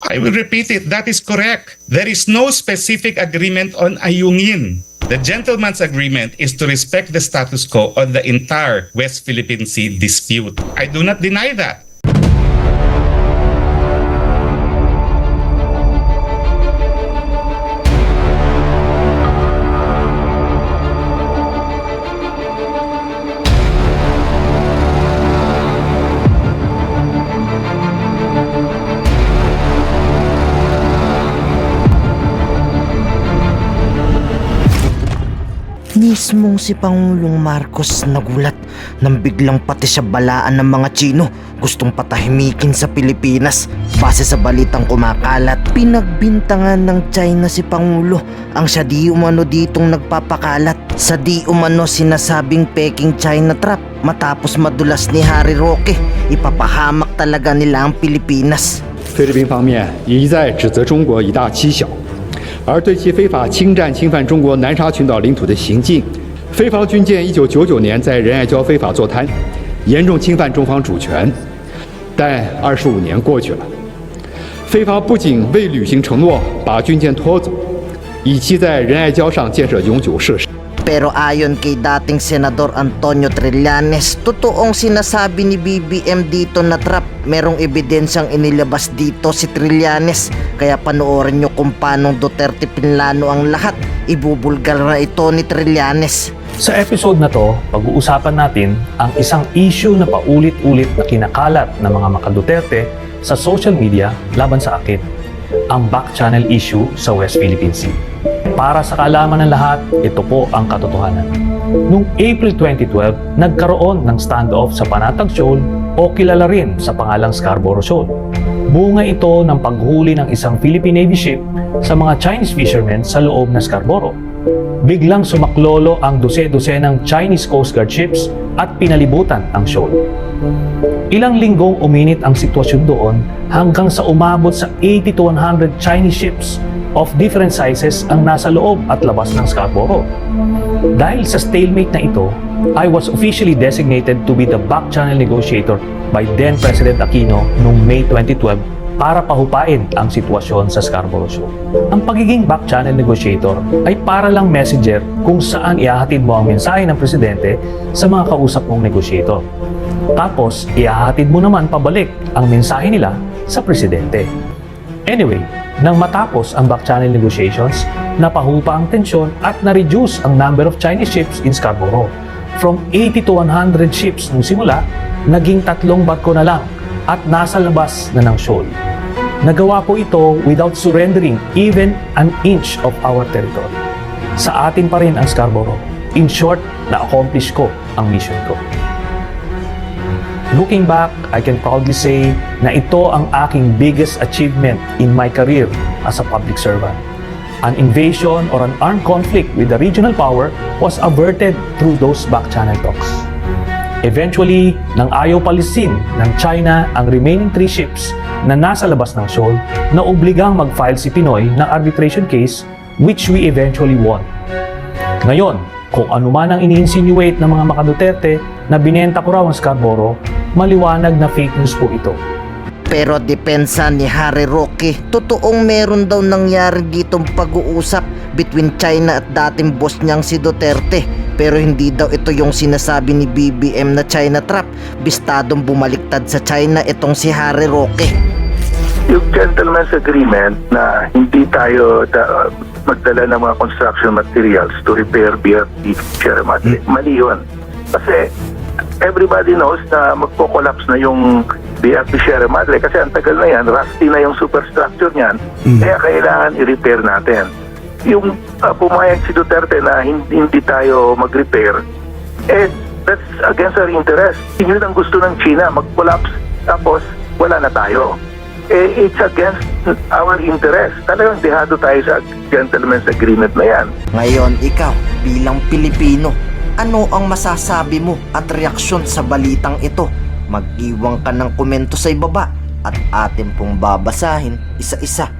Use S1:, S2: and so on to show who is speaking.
S1: I will repeat it, that is correct. There is no specific agreement on Ayungin. The gentleman's agreement is to respect the status quo on the entire West Philippine Sea dispute. I do not deny that.
S2: Mismong si Pangulong Marcos nagulat nang biglang pati siya balaan ng mga Tsino gustong patahimikin sa Pilipinas. Base sa balitang kumakalat, pinagbintangan ng China si Pangulo ang siya di umano ditong nagpapakalat sa di umano sinasabing Peking China trap. Matapos madulas ni Harry Roque, ipapahamak talaga nila ang Pilipinas.
S3: 菲律宾方面一再指责中国以大欺小，而对其非法侵占侵犯中国南沙群岛领土的行径，菲方军舰1999年在仁爱礁非法坐滩，严重侵犯中方主权。但25年过去了，菲方不仅未履行承诺把军舰拖走，以期在仁爱礁上建设永久设施。
S2: Pero ayon kay dating Senador Antonio Trillanes, totoong sinasabi ni BBM dito na trap. Merong ebidensyang inilabas dito si Trillanes. Kaya panoorin nyo kung paano Duterte pinlano ang lahat. Ibubulgar na ito ni Trillanes.
S4: Sa episode na to, pag-uusapan natin ang isang issue na paulit-ulit na kinakalat ng mga maka-Duterte sa social media laban sa akin. Ang back channel issue sa West Philippine Sea. Para sa kaalaman ng lahat, ito po ang katotohanan. Noong April 2012, nagkaroon ng standoff sa Panatag Shoal o kilala rin sa pangalang Scarborough Shoal. Bunga ito ng paghuli ng isang Philippine Navy ship sa mga Chinese fishermen sa loob ng Scarborough. Biglang sumaklolo ang dose-dosenang Chinese Coast Guard ships at pinalibutan ang shoal. Ilang linggong uminit ang sitwasyon doon hanggang sa umabot sa 80 to 100 Chinese ships of different sizes ang nasa loob at labas ng Scarborough. Dahil sa stalemate na ito, I was officially designated to be the back channel negotiator by then President Aquino noong May 2012 para pahupain ang sitwasyon sa Scarborough Shoal. Ang pagiging back channel negotiator ay para lang messenger kung saan ihahatid mo ang mensahe ng presidente sa mga kausap mong negotiator. Tapos, ihahatid mo naman pabalik ang mensahe nila sa presidente. Anyway, nang matapos ang back channel negotiations, napahupa ang tensyon at na-reduce ang number of Chinese ships in Scarborough. From 80 to 100 ships nung simula, naging 3 barko na lang at nasa labas na ng shoal. Nagawa ko ito without surrendering even an inch of our territory. Sa atin pa rin ang Scarborough. In short, na-accomplish ko ang mission ko. Looking back, I can proudly say na ito ang aking biggest achievement in my career as a public servant. An invasion or an armed conflict with a regional power was averted through those back channel talks. Eventually, nang ayaw palisin ng China ang remaining 3 ships na nasa labas ng shoal, naobligang mag-file si Pinoy ng arbitration case which we eventually won. Ngayon, kung ano man ang ini-insinuate ng mga maka-Duterte na binenta ko raw ang Scarborough, maliwanag na fake news po ito.
S2: Pero depensa ni Harry Roque, totoong meron daw nangyari ditong pag-uusap between China at dating boss niyang si Duterte. Pero hindi daw ito yung sinasabi ni BBM na China trap. Bistadong bumaliktad sa China itong si Harry Roque.
S5: Yung gentleman's agreement na hindi tayo magdala ng mga construction materials to repair BRT Sierra Madre, mali yun. Kasi everybody knows na magpo-collapse na yung BRT Sierra Madre kasi ang tagal na yan, rusty na yung superstructure niyan, kaya kailangan i-repair natin. Yung pumayag si Duterte na hindi tayo mag-repair, that's against our interest. Yun ang gusto ng China, mag-collapse tapos wala na tayo. It's against our interest. Talagang dehado tayo sa gentleman's agreement na yan.
S2: Ngayon, ikaw bilang Pilipino, ano ang masasabi mo at reaksyon sa balitang ito? Mag-iwan ka ng komento sa ibaba at atin pong babasahin isa-isa.